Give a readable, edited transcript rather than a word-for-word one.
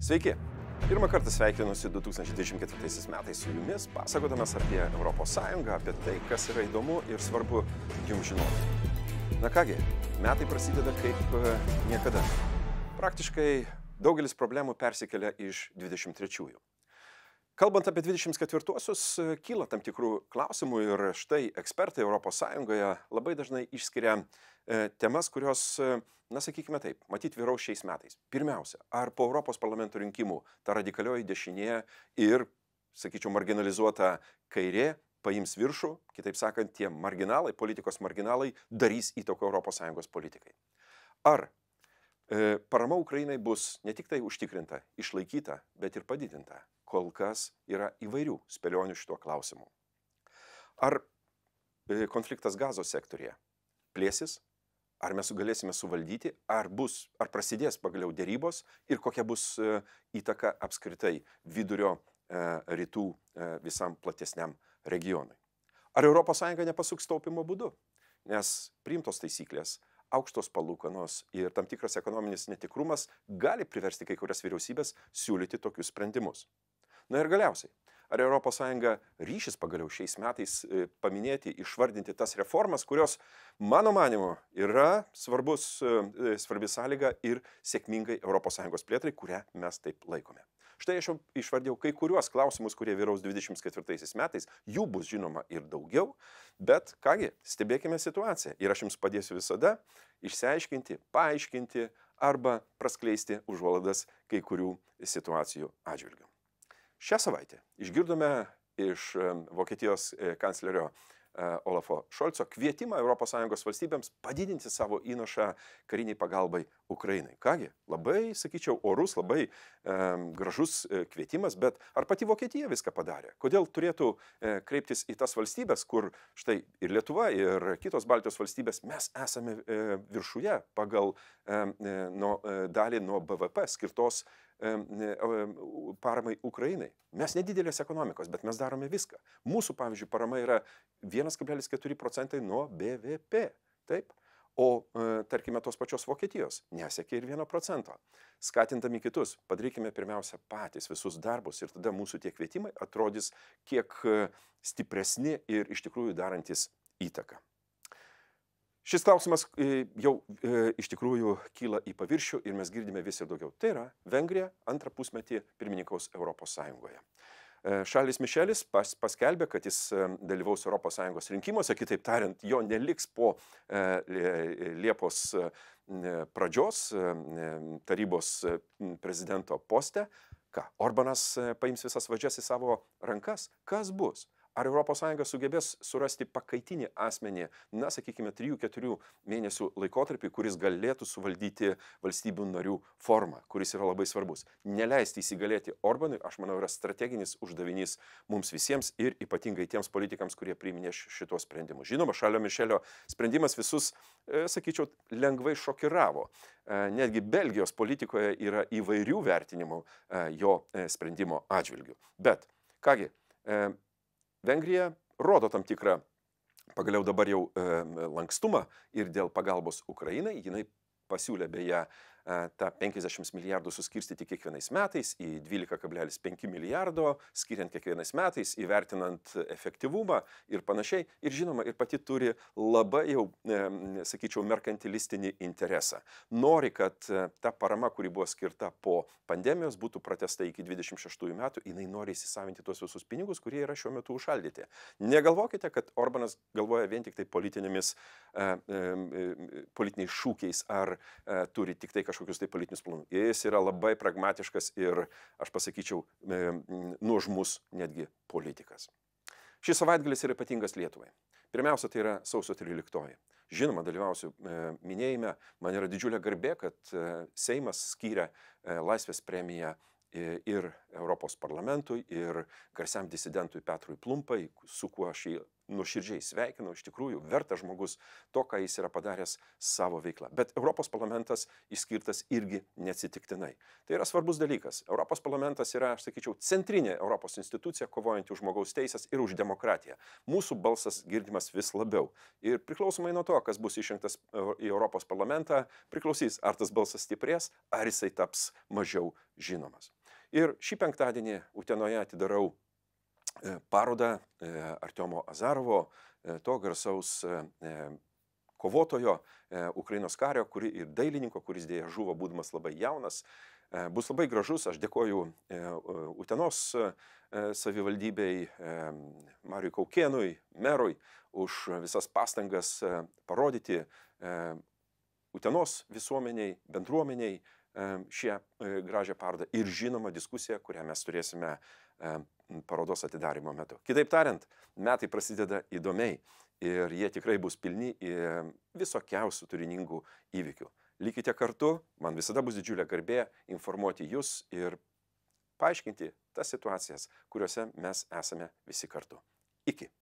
Sveiki! Pirmą kartą sveikinuosi 2024 metais su jumis, pasakodamas apie ES, apie tai, kas yra įdomu ir svarbu jums žinoti. Na kągi, metai prasideda kaip niekada. Praktiškai daugelis problemų persikelia iš 23-ųjų. Kalbant apie 24-uosius, kyla tam tikrų klausimų ir štai ekspertai ES labai dažnai išskiria temas, kurios, na sakykime taip, matyt vyraus šiais metais. Pirmiausia, ar po Europos parlamento rinkimų ta radikalioji dešinė ir, sakyčiau, marginalizuota kairė paims viršų, kitaip sakant, tie marginalai, politikos marginalai darys įtaką ES politikai. Ar parama Ukrainai bus ne tik tai užtikrinta, išlaikyta, bet ir padidinta. Kol kas yra įvairių spėlionių šituo klausimu. Ar konfliktas Gazos sektorėje plėsis, ar mes galėsime suvaldyti, ar prasidės pagaliau dėrybos ir kokia bus įtaka apskritai vidurio rytų visam platesniam regionui. Ar ES nepasuks taupimo būdu, nes priimtos taisyklės, aukštos palūkanos ir tam tikras ekonominis netikrumas gali priversti kai kurias vyriausybės siūlyti tokius sprendimus. Na ir galiausiai, ar ES ryšis pagaliau šiais metais paminėti, išvardinti tas reformas, kurios, mano manimu, yra svarbi sąlyga ir sėkmingai ES plėtrai, kurią mes taip laikome. Štai aš jau išvardėjau kai kuriuos klausimus, kurie vyraus 24 metais, jų bus žinoma ir daugiau, bet kągi, stebėkime situaciją ir aš jums padėsiu visada išsiaiškinti, paaiškinti arba praskleisti užuolaidas kai kurių situacijų atžvilgių. Šią savaitę išgirdome iš Vokietijos kanclerio Olafo Šolco kvietimą ES valstybėms padidinti savo įnašą kariniai pagalbai Ukrainai. Kągi, labai, sakyčiau, orus, labai gražus kvietimas, bet ar pati Vokietija viską padarė? Kodėl turėtų kreiptis į tas valstybės, kur štai ir Lietuva, ir kitos Baltijos valstybės, mes esame viršuje pagal dalį nuo BVP skirtos paramai Ukrainai. Mes nedidelės ekonomikos, bet mes darome viską. Mūsų, pavyzdžiui, parama yra 1,4% nuo BVP. Taip? O, tarkime, tos pačios Vokietijos nesiekia ir 1%. Skatindami kitus, padarykime pirmiausia patys visus darbus ir tada mūsų tie kvietimai atrodys kiek stipresni ir iš tikrųjų darantis įtaką. Šis klausimas jau iš tikrųjų kyla į paviršių ir mes girdime vis ir daugiau. Tai yra, Vengrija antrą pusmetį pirmininkaus ES. Šarlis Mišelis paskelbė, kad jis dalyvaus ES rinkimuose, kitaip tariant, jo neliks po Liepos pradžios tarybos prezidento poste. Ką, Orbanas paims visas valdžias į savo rankas? Kas bus? Ar ES sugebės surasti pakaitinį asmenį, na, sakykime, 3-4 mėnesių laikotarpį, kuris galėtų suvaldyti valstybių narių formą, kuris yra labai svarbus. Neleisti įsigalėti Orbanui, aš manau, yra strateginis uždavinys mums visiems ir ypatingai tiems politikams, kurie priiminė šitos sprendimus. Žinoma, Šarlio Mišelio sprendimas visus, sakyčiau, lengvai šokiravo. Netgi Belgijos politikoje yra įvairių vertinimų jo sprendimo atžvilgių. Bet, kągi, Vengrija rodo tam tikrą, pagaliau dabar jau lankstumą ir dėl pagalbos Ukrainai. Jinai pasiūlė beje tą 50 milijardų suskirstyti kiekvienais metais į 12,5 milijardo, skiriant kiekvienais metais, įvertinant efektyvumą ir panašiai. Ir žinoma, ir pati turi labai jau, sakyčiau, merkantilistinį interesą. Nori, kad ta parama, kuri buvo skirta po pandemijos, būtų pratęsta iki 26 metų. Jinai nori įsisavinti tuos visus pinigus, kurie yra šiuo metu užšaldyti. Negalvokite, kad Orbanas galvoja vien tik tai politiniais šūkiais ar turi tik tai kažkokius tai politinius planus. Jis yra labai pragmatiškas ir, aš pasakyčiau, nuožmus netgi politikas. Šis savaitgalis yra ypatingas Lietuvai. Pirmiausia, tai yra sausio 13. Žinoma, dalyvausiu minėjime. Man yra didžiulė garbė, kad Seimas skyrė Laisvės premiją ir Europos parlamentui, ir garsiam disidentui Petrui Plumpai, su kuo aš jį nuoširdžiai sveikinu, iš tikrųjų vertas žmogus to, ką jis yra padaręs savo veiklą. Bet Europos parlamentas išskirtas irgi neatsitiktinai. Tai yra svarbus dalykas. Europos parlamentas yra, aš sakyčiau, centrinė Europos institucija, kovojanti už žmogaus teisės ir už demokratiją. Mūsų balsas girdimas vis labiau. Ir priklausomai nuo to, kas bus išrinktas į Europos parlamentą, priklausys, ar tas balsas stiprės, ar jisai taps mažiau žinomas. Ir šį penktadienį Utenoje atidarau parodą Artiomo Azarovo, to garsaus kovotojo, Ukrainos kario ir dailininko, kuris dėja žuvo būdamas labai jaunas. Bus labai gražus, aš dėkoju Utenos savivaldybei, Mariui Kaukėnui, merui, už visas pastangas parodyti Utenos visuomeniai, bendruomeniai šią gražią parodą ir žinoma diskusiją, kurią mes turėsime parodos atidarymo metu. Kitaip tariant, metai prasideda įdomiai ir jie tikrai bus pilni visokiausių turiningų įvykių. Likite kartu, man visada bus didžiulė garbė informuoti jūs ir paaiškinti tas situacijas, kuriuose mes esame visi kartu. Iki.